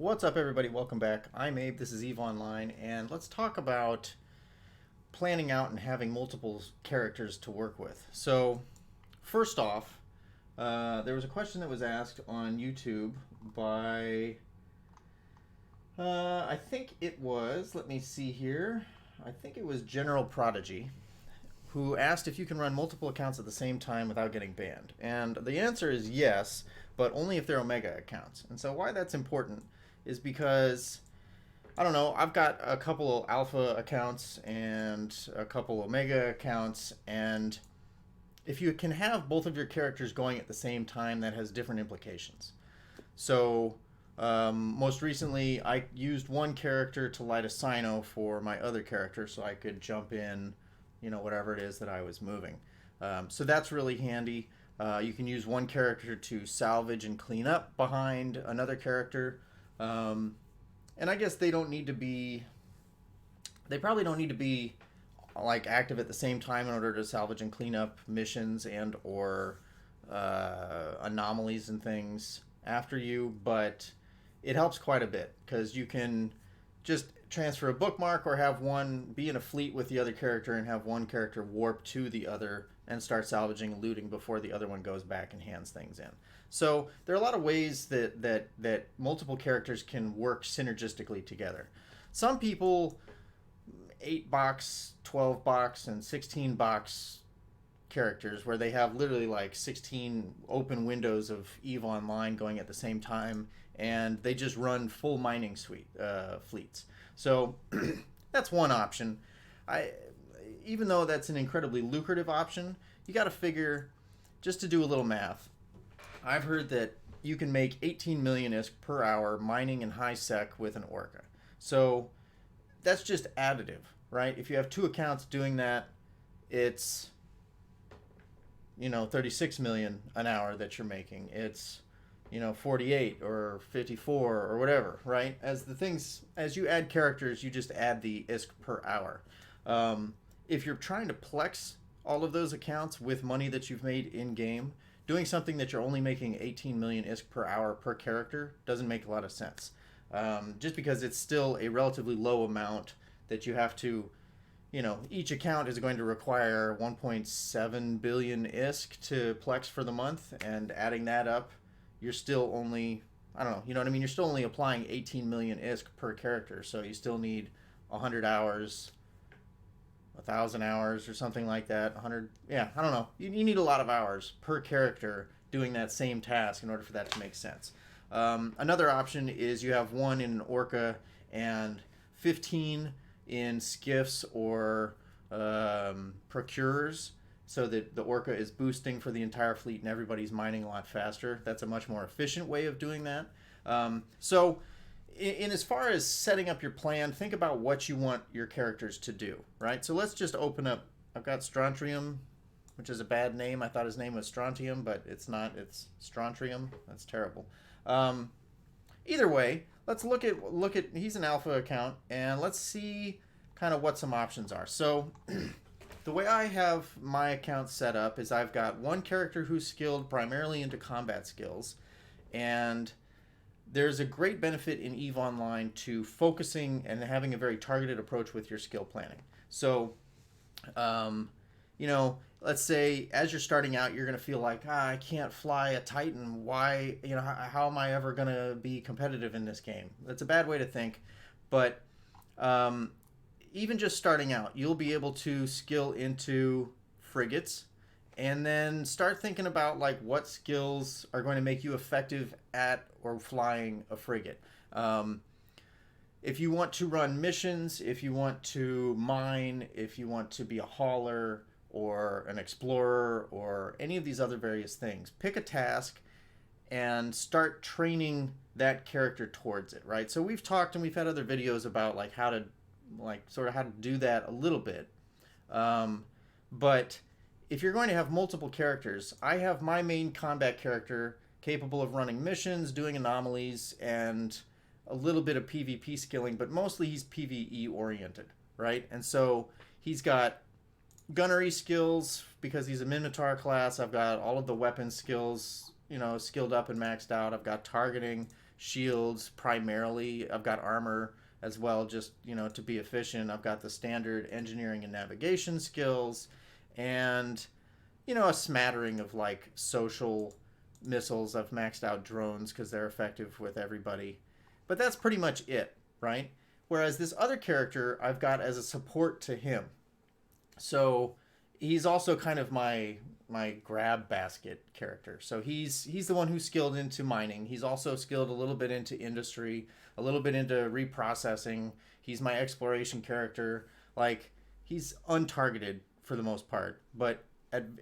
What's up, everybody? Welcome back. I'm Abe. This is EVE Online, and let's talk about planning out and having multiple characters to work with. So, first off, there was a question that was asked on YouTube by, I think it was, let me see here, I think it was General Prodigy, who asked if you can run multiple accounts at the same time without getting banned. And the answer is yes, but only if they're Omega accounts. And so why that's important is because, I don't know, I've got a couple Alpha accounts and a couple Omega accounts, and if you can have both of your characters going at the same time, that has different implications. So, most recently, I used one character to light a Sino for my other character so I could jump in, whatever it is that I was moving. So that's really handy. You can use one character to salvage and clean up behind another character. And I guess they probably don't need to be like active at the same time in order to salvage and clean up missions and or anomalies and things after you, but it helps quite a bit because you can just transfer a bookmark or have one be in a fleet with the other character and have one character warp to the other and start salvaging and looting before the other one goes back and hands things in. So there are a lot of ways that multiple characters can work synergistically together. Some people 8-box, 12-box, and 16-box characters where they have literally like 16 open windows of EVE Online going at the same time, and they just run full mining fleets. So that's one option. Even though that's an incredibly lucrative option, you got to figure, just to do a little math, I've heard that you can make 18 million ISK per hour mining in high sec with an Orca. So that's just additive, right? If you have two accounts doing that, it's 36 million an hour that you're making. It's 48 or 54 or whatever, right? As you add characters, you just add the ISK per hour. If you're trying to plex all of those accounts with money that you've made in game, doing something that you're only making 18 million ISK per hour per character doesn't make a lot of sense. Just because it's still a relatively low amount that you have to, each account is going to require 1.7 billion ISK to plex for the month, and adding that up, you're still only, I don't know, you know what I mean? You're still only applying 18 million ISK per character, so you still need 100 hours, 1,000 hours or something like that. 100, yeah, I don't know. You need a lot of hours per character doing that same task in order for that to make sense. Another option is you have one in an Orca and 15 in skiffs or procurers, so that the Orca is boosting for the entire fleet and everybody's mining a lot faster. That's a much more efficient way of doing that. So in as far as setting up your plan, think about what you want your characters to do, right? So let's just open up. I've got Strontium, which is a bad name. I thought his name was Strontium, but it's not. It's Strontium. That's terrible. Either way, let's look at he's an Alpha account, and let's see kind of what some options are. So the way I have my account set up is I've got one character who's skilled primarily into combat skills, and there's a great benefit in EVE Online to focusing and having a very targeted approach with your skill planning. So, let's say as you're starting out, you're going to feel like, I can't fly a Titan. Why, how am I ever going to be competitive in this game? That's a bad way to think. But even just starting out, you'll be able to skill into frigates and then start thinking about like what skills are going to make you effective at or flying a frigate. If you want to run missions, if you want to mine, if you want to be a hauler or an explorer or any of these other various things, pick a task and start training that character towards it, right? So we've talked and we've had other videos about like how to do that a little bit. But if you're going to have multiple characters, I have my main combat character capable of running missions, doing anomalies, and a little bit of PvP skilling, but mostly he's PvE oriented, right? And so he's got gunnery skills because he's a Minotaur class. I've got all of the weapon skills, skilled up and maxed out. I've got targeting. shields primarily. I've got armor as well, just, to be efficient. I've got the standard engineering and navigation skills, and, a smattering of like social missiles. I've maxed out drones because they're effective with everybody. But that's pretty much it, right? Whereas this other character I've got as a support to him. So he's also kind of my grab basket character. So he's the one who's skilled into mining. He's also skilled a little bit into industry, a little bit into reprocessing. He's my exploration character. Like, he's untargeted for the most part, but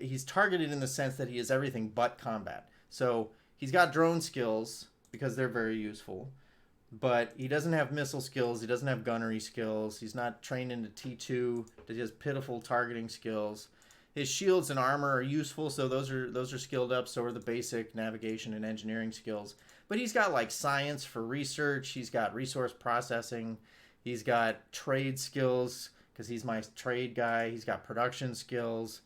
he's targeted in the sense that he is everything but combat. So he's got drone skills because they're very useful, but he doesn't have missile skills. He doesn't have gunnery skills. He's not trained into T2. He has pitiful targeting skills. His shields and armor are useful, so those are skilled up. So are the basic navigation and engineering skills. But he's got like science for research. He's got resource processing. He's got trade skills because he's my trade guy. He's got production skills,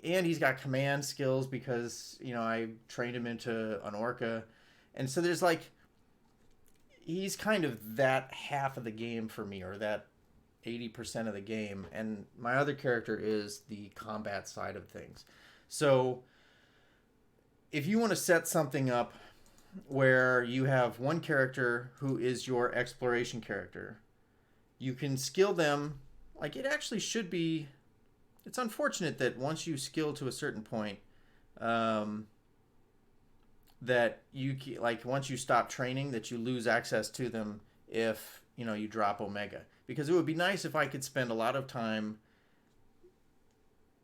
and he's got command skills because I trained him into an orca, and so there's like, he's kind of that half of the game for me, or that 80% of the game, and my other character is the combat side of things. So if you want to set something up where you have one character who is your exploration character, you can skill them. Like, it actually should be, it's unfortunate that once you skill to a certain point, that you, like, once you stop training, that you lose access to them if you drop Omega. Because it would be nice if I could spend a lot of time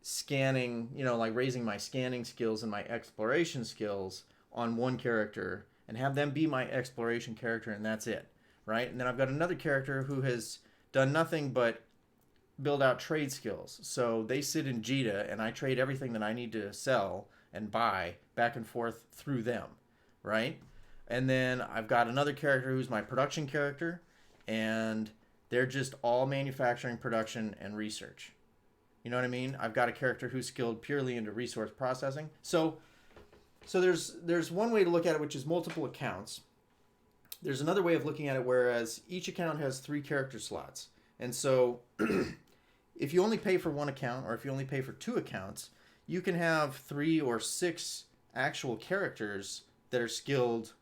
scanning, like raising my scanning skills and my exploration skills on one character and have them be my exploration character, and that's it, right? And then I've got another character who has done nothing but build out trade skills. So they sit in Jita, and I trade everything that I need to sell and buy back and forth through them, right? And then I've got another character who's my production character, and they're just all manufacturing, production, and research. You know what I mean? I've got a character who's skilled purely into resource processing. So there's one way to look at it, which is multiple accounts. There's another way of looking at it, whereas each account has 3 character slots. And so if you only pay for one account, or if you only pay for 2 accounts, you can have 3 or 6 actual characters that are skilled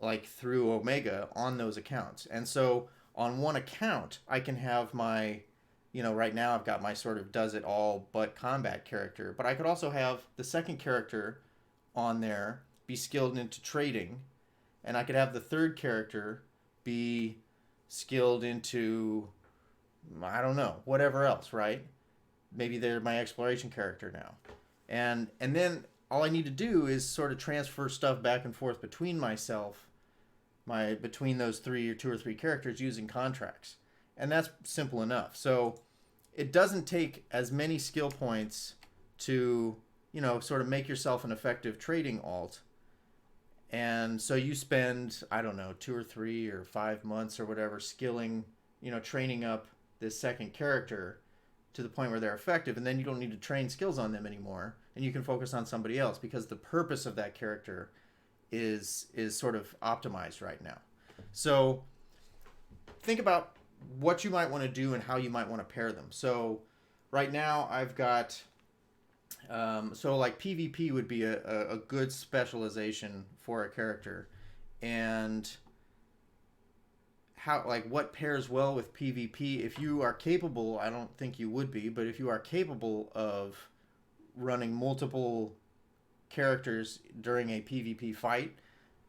like through Omega on those accounts. And so on one account, I can have my, right now I've got my sort of does it all but combat character, but I could also have the second character on there be skilled into trading, and I could have the third character be skilled into, I don't know, whatever else, right? Maybe they're my exploration character now. And then all I need to do is sort of transfer stuff back and forth between myself, between those 2 or 3 characters using contracts. And that's simple enough. So it doesn't take as many skill points to, sort of make yourself an effective trading alt. And so you spend, I don't know, 2 or 3 or 5 months or whatever skilling, training up this second character to the point where they're effective, and then you don't need to train skills on them anymore, and you can focus on somebody else because the purpose of that character is sort of optimized right now. So think about what you might want to do and how you might want to pair them. So right now I've got so like PvP would be a good specialization for a character, and how, like, what pairs well with PvP. If you are capable, I don't think you would be, but if you are capable of running multiple characters during a PvP fight,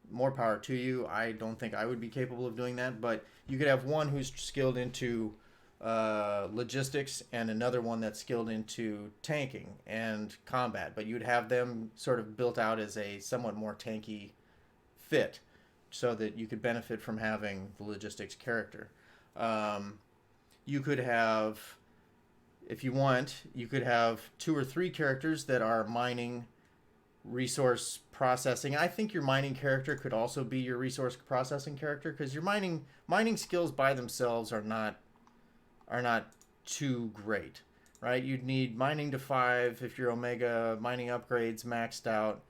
more power to you. I don't think I would be capable of doing that, but you could have one who's skilled into logistics and another one that's skilled into tanking and combat, but you'd have them sort of built out as a somewhat more tanky fit so that you could benefit from having the logistics character. You could have, if you want, you could have 2 or 3 characters that are mining, resource processing. I think your mining character could also be your resource processing character, because your mining skills by themselves are not too great, right? You'd need mining to 5 if you're Omega, mining upgrades maxed out,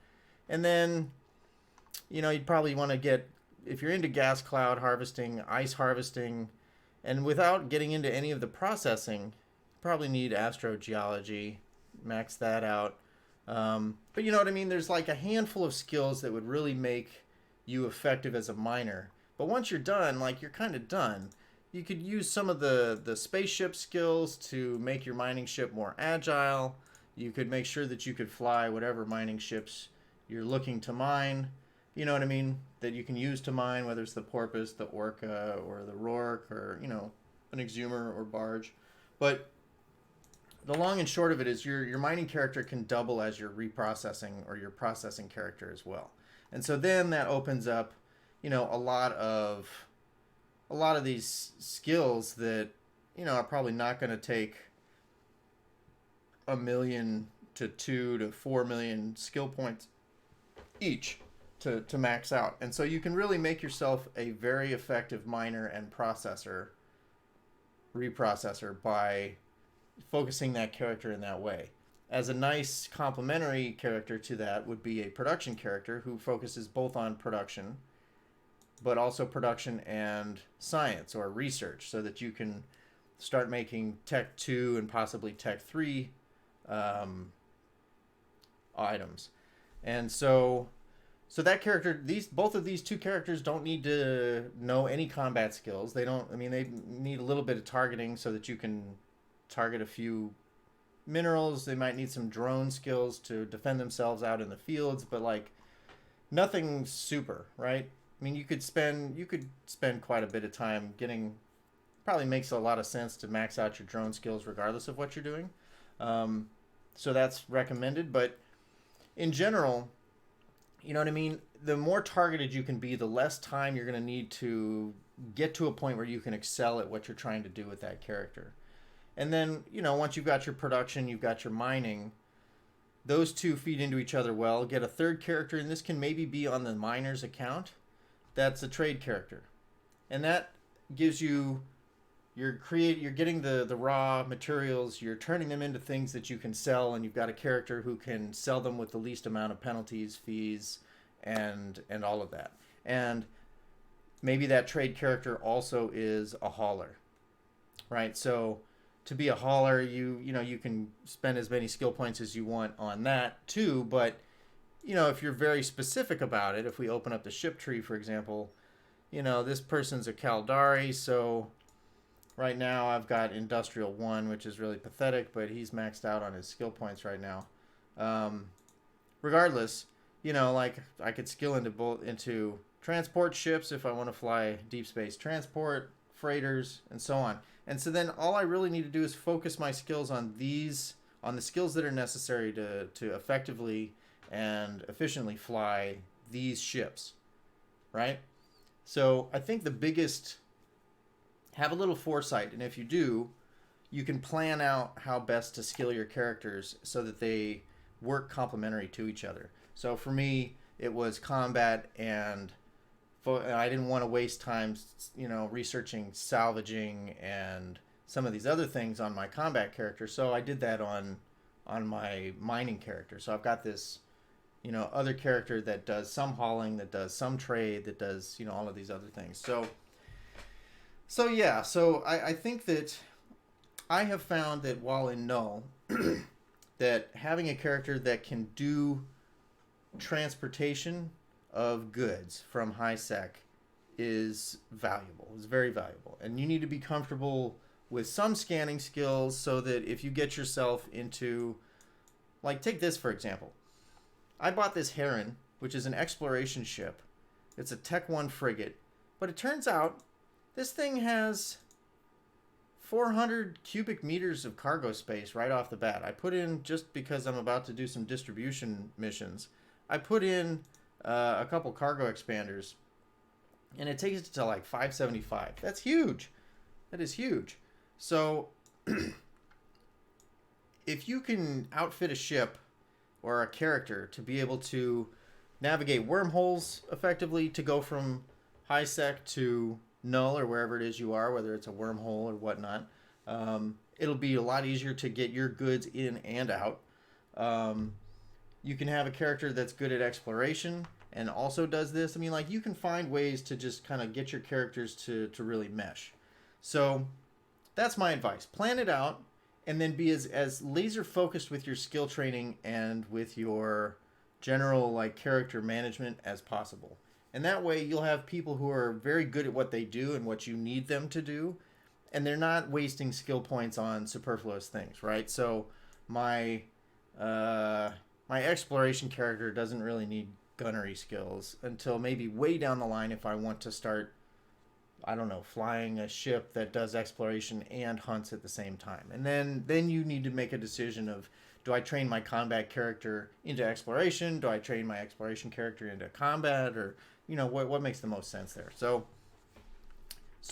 and then you'd probably want to get, if you're into gas cloud harvesting, ice harvesting, and without getting into any of the processing, you probably need astrogeology, max that out. But you know what I mean? There's like a handful of skills that would really make you effective as a miner. But once you're done, like you're kind of done. You could use some of the spaceship skills to make your mining ship more agile. You could make sure that you could fly whatever mining ships you're looking to mine. You know what I mean? That you can use to mine, whether it's the porpoise, the orca, or the rourke, or an exhumer or barge. But the long and short of it is your mining character can double as your reprocessing or your processing character as well. And so then that opens up, a lot of these skills that are probably not going to take 1 million to 2 to 4 million skill points each to max out. And so you can really make yourself a very effective miner and reprocessor by focusing that character in that way. As a nice complementary character to that would be a production character who focuses both on production, but also production and science or research, so that you can start making Tech 2 and possibly Tech 3 items. And so that character, both of these two characters don't need to know any combat skills. They need a little bit of targeting so that you can target a few minerals. They might need some drone skills to defend themselves out in the fields, but like nothing super, right? I mean, you could spend quite a bit of time getting. Probably makes a lot of sense to max out your drone skills regardless of what you're doing. So that's recommended, but in general, you know what I mean? The more targeted you can be, the less time you're going to need to get to a point where you can excel at what you're trying to do with that character. And then, once you've got your production, you've got your mining, those two feed into each other well. Get a third character, and this can maybe be on the miner's account. That's a trade character. And that gives you, you're getting the raw materials, you're turning them into things that you can sell, and you've got a character who can sell them with the least amount of penalties, fees, and all of that. And maybe that trade character also is a hauler, right? So to be a hauler, you can spend as many skill points as you want on that too, but if you're very specific about it, if we open up the ship tree, for example, this person's a Caldari, so right now I've got Industrial 1, which is really pathetic, but he's maxed out on his skill points right now. Regardless, like I could skill into transport ships if I want to fly deep space transport, freighters, and so on. And so then all I really need to do is focus my skills on the skills that are necessary to effectively and efficiently fly these ships, right? So I think the biggest, have a little foresight, and if you do, you can plan out how best to skill your characters so that they work complementary to each other. So for me, it was combat, and I didn't want to waste time, researching salvaging and some of these other things on my combat character. So I did that on my mining character. So I've got this, other character that does some hauling, that does some trade, that does, all of these other things. So yeah, I think that I have found that while in Null, that having a character that can do transportation of goods from high sec is valuable. It's very valuable. And you need to be comfortable with some scanning skills so that if you get yourself into, like, take this for example. I bought this Heron, which is an exploration ship. It's a Tech 1 frigate, but it turns out this thing has 400 cubic meters of cargo space right off the bat. I put in, just because I'm about to do some distribution missions, I put in a couple cargo expanders, and it takes it to like 575. That's huge. That is huge. So if you can outfit a ship or a character to be able to navigate wormholes effectively, to go from high sec to Null or wherever it is you are, whether it's a wormhole or whatnot, it'll be a lot easier to get your goods in and out. You can have a character that's good at exploration and also does this. I mean, like, you can find ways to just kind of get your characters to really mesh. So that's my advice. Plan it out, and then be as laser focused with your skill training and with your general like character management as possible. And that way you'll have people who are very good at what they do and what you need them to do, and they're not wasting skill points on superfluous things, right? So my my exploration character doesn't really need gunnery skills until maybe way down the line if I want to start, I don't know, flying a ship that does exploration and hunts at the same time. And then you need to make a decision of, do I train my combat character into exploration? Do I train my exploration character into combat? Or, you know, what makes the most sense there? So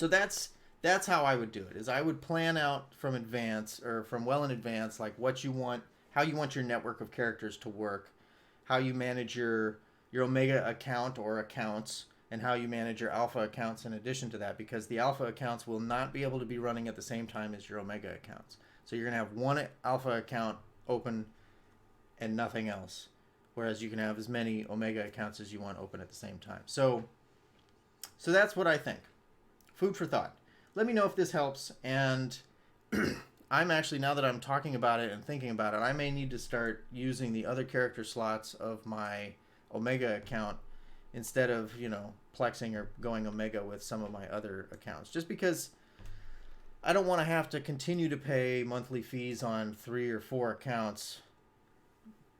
that's how I would do it. Is I would plan out from advance, or from well in advance, like what you want, how you want your network of characters to work, how you manage your Omega account or accounts, and how you manage your alpha accounts in addition to that, because the alpha accounts will not be able to be running at the same time as your Omega accounts. So you're going to have one alpha account open and nothing else, whereas you can have as many Omega accounts as you want open at the same time. So that's what I think. Food for thought. Let me know if this helps, and I'm actually, now that I'm talking about it and thinking about it, I may need to start using the other character slots of my Omega account instead of, you know, plexing or going Omega with some of my other accounts, just because I don't want to have to continue to pay monthly fees on 3 or 4 accounts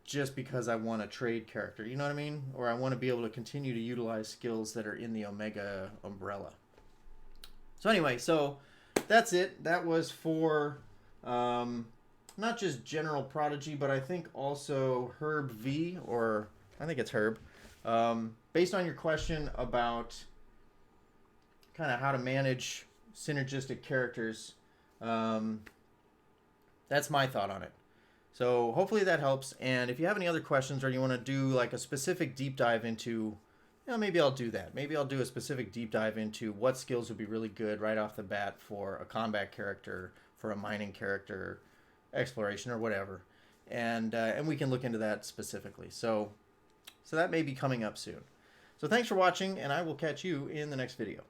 just because I want a trade character, you know what I mean? Or I want to be able to continue to utilize skills that are in the Omega umbrella. So anyway, so that's it. That was for not just General Prodigy, but I think also Herb V, or I think it's Herb. Based on your question about kind of how to manage synergistic characters, that's my thought on it. So hopefully that helps. And if you have any other questions, or you want to do like a specific deep dive into, you know, maybe I'll do that. Maybe I'll do a specific deep dive into what skills would be really good right off the bat for a combat character, for a mining character, exploration, or whatever. And we can look into that specifically. So that may be coming up soon. So thanks for watching, and I will catch you in the next video.